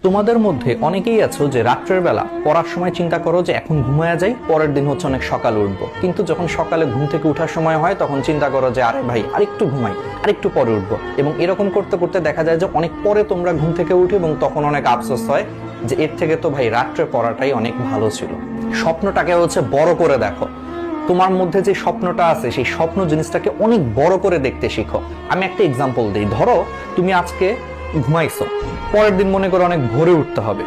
তোমাদের মধ্যে অনেকেই আছো যে রাত্রের বেলা পড়ার সময় চিন্তা করো যে এখন ঘুমায়া যাই, পরের দিন হচ্ছে অনেক সকালে উঠবো, কিন্তু যখন সকালে ঘুম থেকে ওঠার সময় হয় তখন চিন্তা করো যে আরে ভাই আরেকটু ঘুমাই, আরেকটু পরে উঠবো। এবং এরকম করতে করতে দেখা যায় যে অনেক পরে তোমরা ঘুম থেকে উঠে এবং তখন অনেক আফসোস হয় যে এর থেকে তো ভাই রাত্রে পড়াটাই অনেক ভালো ছিল। স্বপ্নটাকে হচ্ছে বড় করে দেখো। তোমার মধ্যে যে স্বপ্নটা আছে সেই স্বপ্ন জিনিসটাকে অনেক বড় করে দেখতে শিখো। আমি একটা এক্সাম্পল দিই। ধরো তুমি আজকে ঘুমাইছো, পরের দিন মনে করো অনেক ভোরে উঠতে হবে।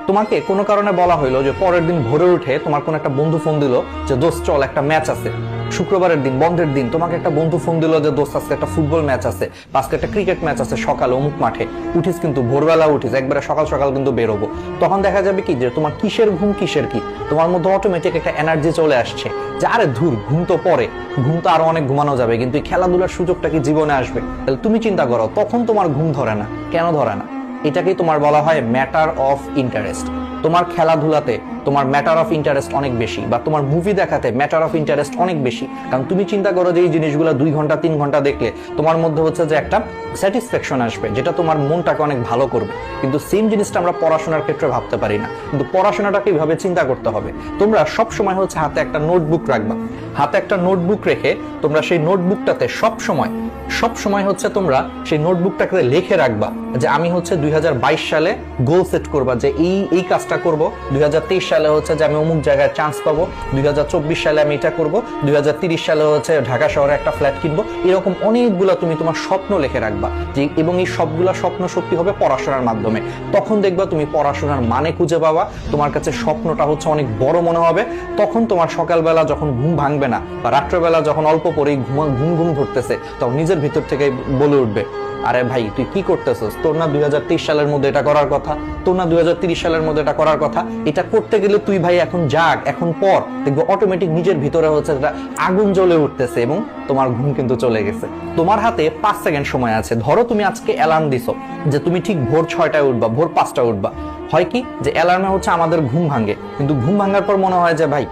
তোমাকে কোনো কারণে বলা হইলো যে পরের দিন ভোরে উঠে তোমার কোন একটা বন্ধু ফোন দিল যে দোস্ত চল একটা ম্যাচ আছে। শুক্রবারের দিন, বন্ধের দিন, তোমাকে একটা বন্ধু ফোন দিল যে দোস্ত আজকে একটা ফুটবল ম্যাচ আছে, আজকে একটা ক্রিকেট ম্যাচ আছে সকালে অমুক মাঠে। উঠিস কিন্তু ভোরবেলা উঠিস, একবারে সকাল সকাল কিন্তু বেরোবো। তখন দেখা যাবে কি যে তোমার কিসের ঘুম কিসের কি, তোমার মধ্যে অটোমেটিক একটা এনার্জি চলে আসছে যে আরে ধুর, ঘুম তো পরে, ঘুম তো আরো অনেক ঘুমানো যাবে, কিন্তু এই খেলাধুলার সুযোগটা কি জীবনে আসবে? তাহলে তুমি চিন্তা করো, তখন তোমার ঘুম ধরে না। কেন ধরে না? এটাকেই তোমার বলা হয় ম্যাটার অফ ইন্টারেস্ট। তোমার খেলাধুলাতে তোমার ম্যাটার অফ ইন্টারেস্ট অনেক বেশি, বা তোমার মুভি দেখাতে ম্যাটার অফ ইন্টারেস্ট অনেক বেশি। কারণ তুমি চিন্তা করো যে এই জিনিসগুলো 2 ঘন্টা 3 ঘন্টা দেখলে তোমার মধ্যে হচ্ছে যে একটা স্যাটিসফ্যাকশন আসবে, যেটা তোমার মনটাকে অনেক ভালো করবে। কিন্তু সেম জিনিসটা আমরা পড়াশোনার ক্ষেত্রে ভাবতে পারি না। কিন্তু পড়াশোনাটাকে এইভাবে চিন্তা করতে হবে। তোমরা সব সময় হচ্ছে হাতে একটা নোটবুক রাখবা। হাতে একটা নোটবুক রেখে তোমরা সেই নোটবুকটাতে সব সময় হচ্ছে তোমরা সেই নোটবুকটাকে লিখে রাখবা যে আমি হচ্ছে 2022 সালে গোল সেট করবা যে এই কাজটা করব, 2023 সালে হচ্ছে যে আমি অমুক জায়গায় চান্স পাবো, 2024 সালে আমি এটা করব, 2030 সালে হচ্ছে ঢাকা শহরে একটা ফ্ল্যাট কিনবো। এরকম অনেকগুলো তুমি তোমার স্বপ্ন লিখে রাখবা যে, এবং এই সবগুলা স্বপ্ন সত্যি হবে পড়াশোনার মাধ্যমে। তখন দেখবা তুমি পড়াশোনার মানে খুঁজে পাবা, তোমার কাছে স্বপ্নটা হচ্ছে অনেক বড় মনে হবে। তখন তোমার সকালবেলা যখন ঘুম ভাঙবে না, বা রাত্রেবেলা যখন অল্প পরেই ঘুম ঘুম ধরতেছে, তখন নিজের ভিতর থেকে বলে উঠবে আরে ভাই তুই কি করতেছিস, তোর না 2023 সালের মধ্যে এটা করার কথা, তোর না 2030 সালের মধ্যে এটা করার কথা। এটা করতে গেলে তুই ভাই এখন জাগ, এখন পর, দেখবো অটোমেটিক নিজের ভিতরে হচ্ছে এটা আগুন জ্বলে উঠতেছে এবং তোমার ঘুম কিন্তু চলে গেছে। তোমার হাতে 5 সেকেন্ড সময় আছে। ধরো তুমি আজকে অ্যালার্ম দিছো যে তুমি ঠিক ভোর 6টায় উঠবা, ভোর 5টায় উঠবা। হয় কি যে অ্যালার্মে হচ্ছে আমাদের ঘুম ভাঙে, কিন্তু ঘুম ভাঙার পর মনে হয় যে ভাই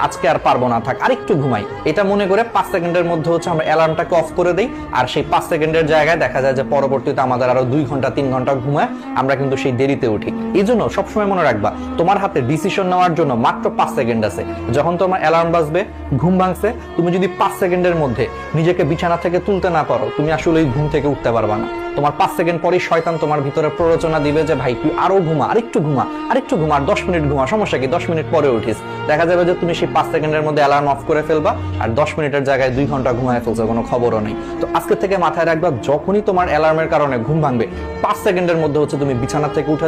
আজকে আর পারবো না, থাক আরেকটু ঘুমাই। এটা মনে করে 5 সেকেন্ডের মধ্যে হচ্ছে আমরা অ্যালার্মটাকে অফ করে দেই, আর সেই 5 সেকেন্ডের জায়গায় দেখা যায় যে পরবর্তীতে আমাদের আরো 2 ঘন্টা 3 ঘন্টা ঘুমায় আমরা কিন্তু সেই দেরিতে উঠি। এই জন্য সবসময় মনে রাখবা তোমার হাতে ডিসিশন নেওয়ার জন্য মাত্র 5 সেকেন্ড আছে। যখন তোমার অ্যালার্ম বাজবে, ঘুম ভাঙছে, তুমি যদি 5 সেকেন্ডের মধ্যে নিজেকে বিছানা থেকে তুলতে না পারো, তুমি আসলে এই ঘুম থেকে উঠতে পারবা না। তোমার 5 সেকেন্ড পরেই শয়তান তোমার ভিতরে প্ররোচনা দিবে যে ভাই তুই আরো ঘুমা, আরেকটু ঘুমা, আরেকটু ঘুমা, আর 10 মিনিট ঘুমা, সমস্যা কি, 10 মিনিট পরে উঠিস। দেখা যাবে যে তুমি সেই 5 সেকেন্ডের মধ্যে অ্যালার্ম অফ করে ফেলবা, আর 10 মিনিটের জায়গায় 2 ঘন্টা ঘুমায় ফেলছো, কোনো খবরও নেই। তো আজকে থেকে মাথায় রাখবা, যখনই তোমার অ্যালার্মের কারণে ঘুম ভাঙবে, 5 সেকেন্ডের মধ্যে হচ্ছে তুমি বিছানা থেকে উঠে